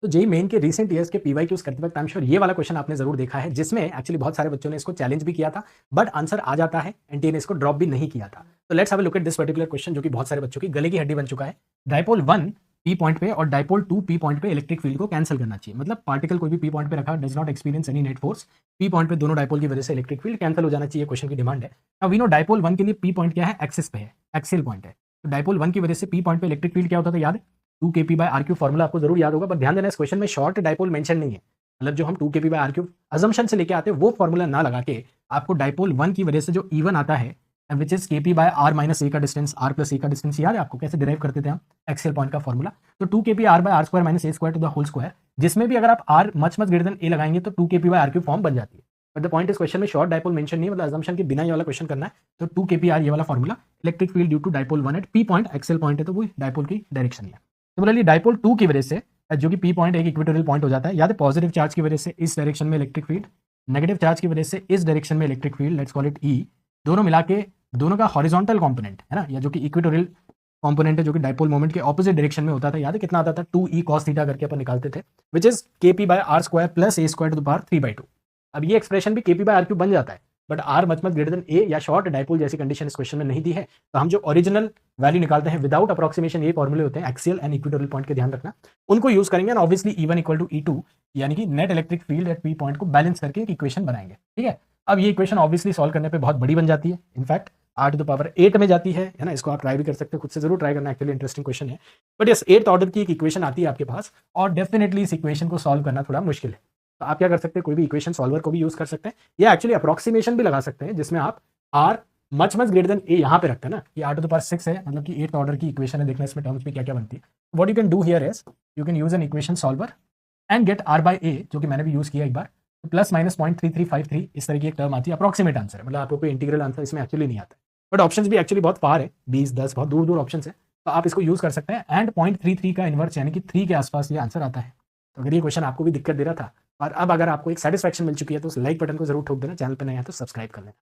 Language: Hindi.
तो जेईई मेन के रीसेंट ईयर्स के पीवाईक्यूज करते वक्त आई एम श्योर ये वाला क्वेश्चन आपने जरूर देखा है, जिसमें एक्चुअली बहुत सारे बच्चों ने इसको चैलेंज भी किया था, बट आंसर आ जाता है, एनटीए ने इसको ड्रॉप भी नहीं किया था। तो let's have a look at this particular question, जो कि बहुत सारे बच्चों की गले की हड्डी बन चुका है। डायपोल 1 पी पॉइंट पे और डायपोल 2 पी पॉइंट पे इलेक्ट्रिक फील्ड को कैंसिल करना चाहिए। मतलब पार्टिकल कोई भी पी पॉइंट पे रखा does not experience any net force, P point पे दोनों डायपोल की वजह से इलेक्ट्रिक फील्ड कैंसिल हो जाना चाहिए, क्वेश्चन की डिमांड है। अब वी नो डायपोल 1 के लिए पी पॉइंट क्या है, एक्सिस पे है, एक्सियल पॉइंट है। तो डायपोल 1 की वजह से पी पॉइंट पे इलेक्ट्रिक फील्ड क्या होता था, याद है, 2 kp by r cube formula आपको जरूर याद होगा। पर ध्यान देना, इस क्वेश्चन में शॉर्ट डायपोल मेंशन नहीं है। मतलब जो हम 2 kp by r cube assumption से लेके आते हैं वो फॉर्मूला ना लगा के आपको डायपोल 1 की वजह से जो E1 आता है विच is kp by r minus a का डिस्टेंस, r प्लस a का डिस्टेंस, याद है आपको कैसे डिराइव करते थे हम एक्सियल पॉइंट का फॉर्मूला। तो 2 kp r by r square minus a square to the whole square, जिसमें भी अगर आप r much greater than a लगाएंगे तो 2 kp by r cube form बन जाती है। बट द पॉइंट इस क्वेश्चन में शॉर्ट डायपोल मेंशन नहीं है, मतलब अजम्पशन के बिना ये वाला क्वेश्चन करना है। तो 2 kp r ये वाला formula, electric field due to dipole 1 at p point, axial point है तो वो डायपोल की डायरेक्शन है। सिमिलरली डायपोल 2 की वजह से जो कि पी पॉइंट एक इक्वेटोरियल पॉइंट हो जाता है, याद है, पॉजिटिव चार्ज की वजह से इस डायरेक्शन में इलेक्ट्रिक फील्ड, नेगेटिव चार्ज की वजह से इस डायरेक्शन में electric field, let's call it E, दोनों मिला के दोनों का हॉरिजॉन्टल कंपोनेंट है ना, या जो कि इक्वेटोरियल कंपोनेंट है, जो कि डायपोल मोमेंट के ऑपोजिट डायरेक्शन में होता था, याद है कितना आता था, 2e cos थीटा करके अपन निकालते थे, which is kp by r square plus a square to the power 3/2। अब ये एक्सप्रेशन भी kp by r क्यूब बन जाता है, but r much greater than a या शॉर्ट डायपोल जैसी कंडीशन इस क्वेश्चन में नहीं दी है। तो हम जो ओरिजिनल वैल्यू निकालते हैं विदाउट अप्रोक्सीमेशन, ये फॉर्मूले होते हैं एक्सियल एंड इक्वेटोरियल पॉइंट के, ध्यान रखना, उनको यूज करेंगे। And obviously E1 equal to E2 यानी कि net electric field at P point को बैलेंस करके एक इक्वेशन बनाएंगे, ठीक है। अब ये इक्वेशन ऑब्वियसली सॉल्व करने पे बहुत बड़ी बन जाती है, in fact r to the power 8 में जाती है ना। इसको आप ट्राई भी कर सकते हैं, खुद से जरूर ट्राई करना, एक्चुअली इंटरेस्टिंग क्वेश्चन है। बट यस, 8th ऑर्डर की एक इक्वेशन आती है आपके पास, और डेफिनेटली इस इक्वेशन को सॉल्व करना थोड़ा मुश्किल है। तो आप क्या कर सकते हैं, कोई भी इक्वेशन सॉल्वर को भी यूज कर सकते हैं, या एक्चुअली अप्रोक्सीमेशन भी लगा सकते हैं, जिसमें आप r much greater than a यहाँ पे रखते हैं ना, ये r टू द पावर 6 है, मतलब कि 8th ऑर्डर की इक्वेशन है, देखना इसमें टर्म्स में क्या क्या बनती है। What you can do here is you can use an equation solver and get r by a, जो कि मैंने भी यूज किया एक बार। तो प्लस माइनस 0.3353 इस तरह की एक टर्म आती है, अप्रोक्सीमेट आंसर है, मतलब आपको कोई इंटीग्रल आंसर इसमें एक्चुअली नहीं आता है। बट ऑप्शंस भी एक्चुअली बहुत फार है, 20 10 बहुत दूर दूर ऑप्शंस है, तो आप इसको यूज कर सकते हैं। एंड 0.33 का इन्वर्स यानी कि 3 के आसपास ये आंसर आता है। तो अगर ये क्वेश्चन आपको भी दिक्कत दे रहा था, और अब अगर आपको एक सेटिस्फैक्शन मिल चुकी है, तो उस लाइक बटन को जरूर ठोक देना, चैनल पर नया है तो सब्सक्राइब कर लेना।